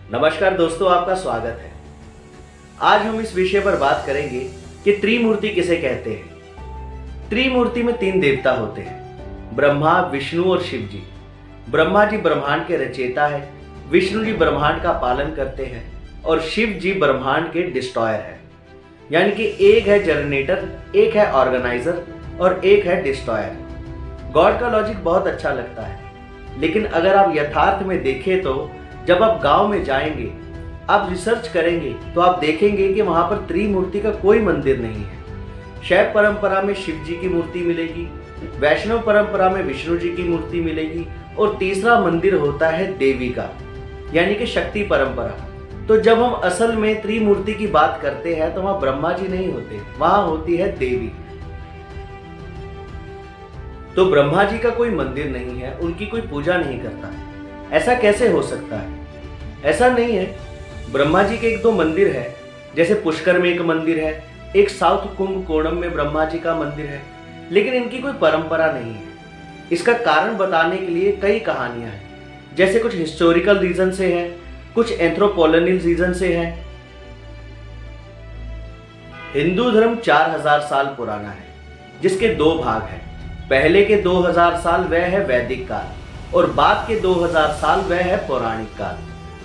नमस्कार दोस्तों, आपका स्वागत है। आज हम इस विषय पर बात करेंगे कि त्रिमूर्ति किसे कहते हैं। त्रिमूर्ति में तीन देवता होते हैं, ब्रह्मा, विष्णु और शिव जी। ब्रह्मा जी ब्रह्मांड के रचयिता है, विष्णु जी ब्रह्मांड का पालन करते हैं और शिव जी ब्रह्मांड के डिस्ट्रॉयर है। यानी कि एक है जनरेटर, एक है ऑर्गेनाइजर और एक है डिस्ट्रॉयर। गॉड का लॉजिक बहुत अच्छा लगता है, लेकिन अगर आप यथार्थ में देखें तो जब आप गांव में जाएंगे, आप रिसर्च करेंगे तो आप देखेंगे कि वहां पर त्रिमूर्ति का कोई मंदिर नहीं है। शैव परंपरा में शिव जी की मूर्ति मिलेगी, वैष्णव परंपरा में विष्णु जी की मूर्ति मिलेगी और तीसरा मंदिर होता है देवी का, यानी कि शक्ति परंपरा। तो जब हम असल में त्रिमूर्ति की बात करते हैं तो वहां ब्रह्मा जी नहीं होते, वहां होती है देवी। तो ब्रह्मा जी का कोई मंदिर नहीं है, उनकी कोई पूजा नहीं करता। ऐसा कैसे हो सकता है? ऐसा नहीं है। ब्रह्मा जी के एक दो मंदिर है, जैसे पुष्कर में एक मंदिर है, एक साउथ कुंभकोणम में ब्रह्मा जी का मंदिर है, लेकिन इनकी कोई परंपरा नहीं है। इसका कारण बताने के लिए कई कहानियां हैं, जैसे कुछ हिस्टोरिकल रीजन से है, कुछ एंथ्रोपोलॉजिकल रीजन से है। हिंदू धर्म 4000 साल पुराना है, जिसके दो भाग हैं। पहले के 2000 साल वह है वैदिक काल और बाद के 2000 साल वह है पौराणिक काल।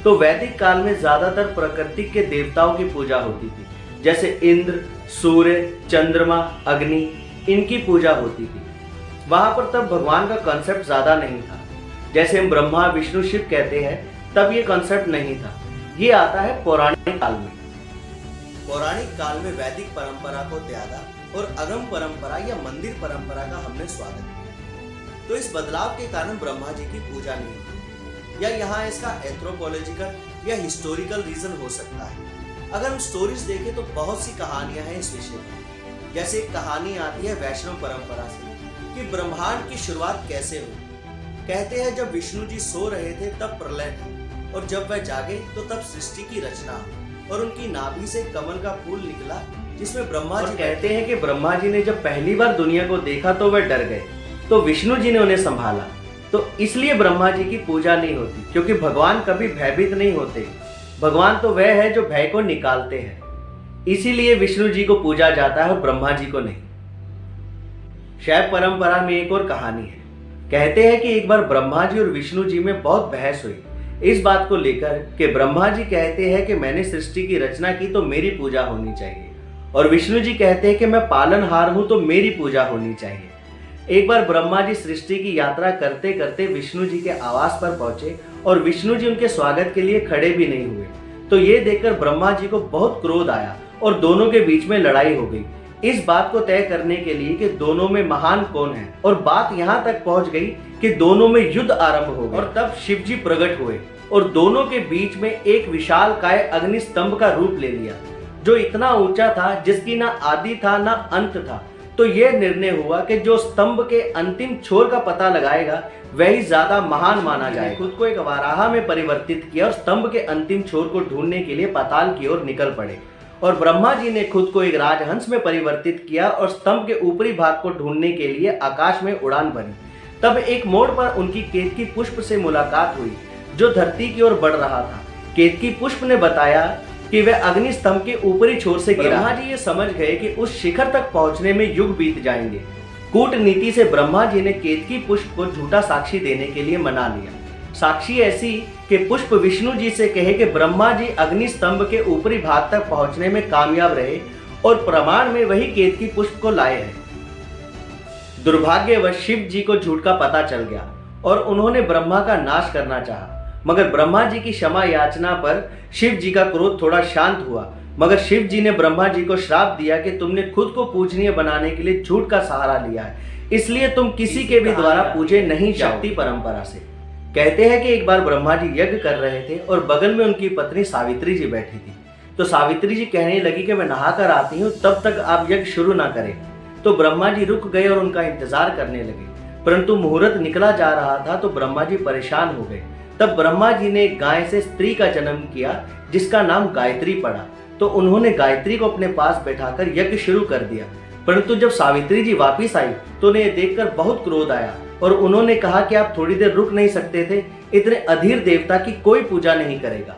तो वैदिक काल में ज्यादातर प्रकृति के देवताओं की पूजा होती थी, जैसे इंद्र, सूर्य, चंद्रमा, अग्नि, इनकी पूजा होती थी। वहां पर तब भगवान का कॉन्सेप्ट ज्यादा नहीं था। जैसे हम ब्रह्मा, विष्णु, शिव कहते हैं, तब ये कॉन्सेप्ट नहीं था। ये आता है पौराणिक काल में। पौराणिक काल में वैदिक परंपरा को त्यागा और अगम परंपरा या मंदिर परंपरा का हमने स्वागत किया। तो इस बदलाव के कारण ब्रह्मा जी की पूजा नहीं होती, या यहाँ इसका एंथ्रोपोलॉजिकल या हिस्टोरिकल रीजन हो सकता है। अगर हम स्टोरीज देखें तो बहुत सी कहानियां हैं इस विषय में। जैसे एक कहानी आती है वैष्णव परंपरा से कि ब्रह्मांड की शुरुआत कैसे हुई। कहते हैं जब विष्णु जी सो रहे थे तब प्रलय था, और जब वह जागे तो तब सृष्टि की रचना हुई और उनकी नाभि से कमल का फूल निकला, जिसमें ब्रह्मा जी कहते हैं कि ब्रह्मा जी ने जब पहली बार दुनिया को देखा तो वह डर गए, तो विष्णु जी ने उन्हें संभाला। तो इसलिए ब्रह्मा जी की पूजा नहीं होती, क्योंकि भगवान कभी भयभीत नहीं होते। भगवान तो वह है जो भय को निकालते हैं, इसीलिए विष्णु जी को पूजा जाता है और ब्रह्मा जी को नहीं। शैव परंपरा में एक और कहानी है। कहते हैं कि एक बार ब्रह्मा जी और विष्णु जी में बहुत बहस हुई इस बात को लेकर कि ब्रह्मा जी कहते हैं कि मैंने सृष्टि की रचना की तो मेरी पूजा होनी चाहिए, और विष्णु जी कहते हैं कि मैं पालनहार हूं तो मेरी पूजा होनी चाहिए। एक बार ब्रह्मा जी सृष्टि की यात्रा करते करते विष्णु जी के आवास पर पहुंचे और विष्णु जी उनके स्वागत के लिए खड़े भी नहीं हुए। तो ये देखकर ब्रह्मा जी को बहुत क्रोध आया और दोनों के बीच में लड़ाई हो गई, इस बात को तय करने के लिए कि दोनों में महान कौन है। और बात यहाँ तक पहुंच गई कि दोनों में युद्ध आरंभ हो गया। और तब शिव जी प्रकट हुए और दोनों के बीच में एक विशालकाय अग्नि स्तंभ का रूप ले लिया, जो इतना ऊंचा था जिसकी ना आदि था ना अंत था। तो यह निर्णय हुआ कि जो स्तंभ के अंतिम छोर का पता लगाएगा वही ज्यादा महान माना जाए। खुद को एक वाराह में परिवर्तित किया और स्तंभ के अंतिम छोर को ढूंढने के लिए पाताल की ओर निकल पड़े। और ब्रह्मा जी ने खुद को एक राजहंस में परिवर्तित किया और स्तंभ के ऊपरी भाग को ढूंढने के लिए आकाश में उड़ान भरी। तब एक मोड़ पर उनकी केतकी पुष्प से मुलाकात हुई, जो धरती की ओर बढ़ रहा था। केतकी पुष्प ने बताया कि वह अग्नि स्तंभ के ऊपरी छोर से गिरा। ब्रह्मा जी ये समझ गए कि उस शिखर तक पहुंचने में युग बीत जाएंगे। कूटनीति से ब्रह्मा जी ने केतकी पुष्प को झूठा साक्षी देने के लिए मना लिया। साक्षी ऐसी कि पुष्प विष्णु जी से कहे कि ब्रह्मा जी अग्नि स्तंभ के ऊपरी भाग तक पहुंचने में कामयाब रहे और प्रमाण में वही केतकी पुष्प को लाए हैं। दुर्भाग्यवश शिव जी को झूठ का पता चल गया और उन्होंने ब्रह्मा का नाश करना चाहा, मगर ब्रह्मा जी की क्षमा याचना पर शिव जी का क्रोध थोड़ा शांत हुआ। मगर शिव जी ने ब्रह्मा जी को श्राप दिया कि तुमने खुद को पूजनीय बनाने के लिए झूठ का सहारा लिया है, इसलिए तुम किसी के भी द्वारा पूजे नहीं जाओ। शक्ति परंपरा से कहते हैं कि एक बार ब्रह्मा जी यज्ञ कर रहे थे और बगल में उनकी पत्नी सावित्री जी बैठी थी। तो सावित्री जी कहने लगी कि मैं नहा कर आती हूँ, तब तक आप यज्ञ शुरू ना करें। तो ब्रह्मा जी रुक गए और उनका इंतजार करने लगे, परंतु मुहूर्त निकला जा रहा था तो ब्रह्मा जी परेशान हो गए। तब ब्रह्मा जी ने एक गाय से स्त्री का जन्म किया जिसका नाम गायत्री पड़ा। तो उन्होंने गायत्री को अपने पास बैठाकर यज्ञ शुरू कर दिया। परंतु जब सावित्री जी वापिस आई तो उन्हें देखकर बहुत क्रोध आया और उन्होंने कहा कि आप थोड़ी देर रुक नहीं सकते थे, इतने अधीर देवता की कोई पूजा नहीं करेगा।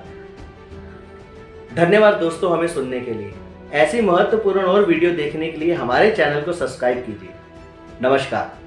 धन्यवाद दोस्तों हमें सुनने के लिए। ऐसी महत्वपूर्ण और वीडियो देखने के लिए हमारे चैनल को सब्सक्राइब कीजिए। नमस्कार।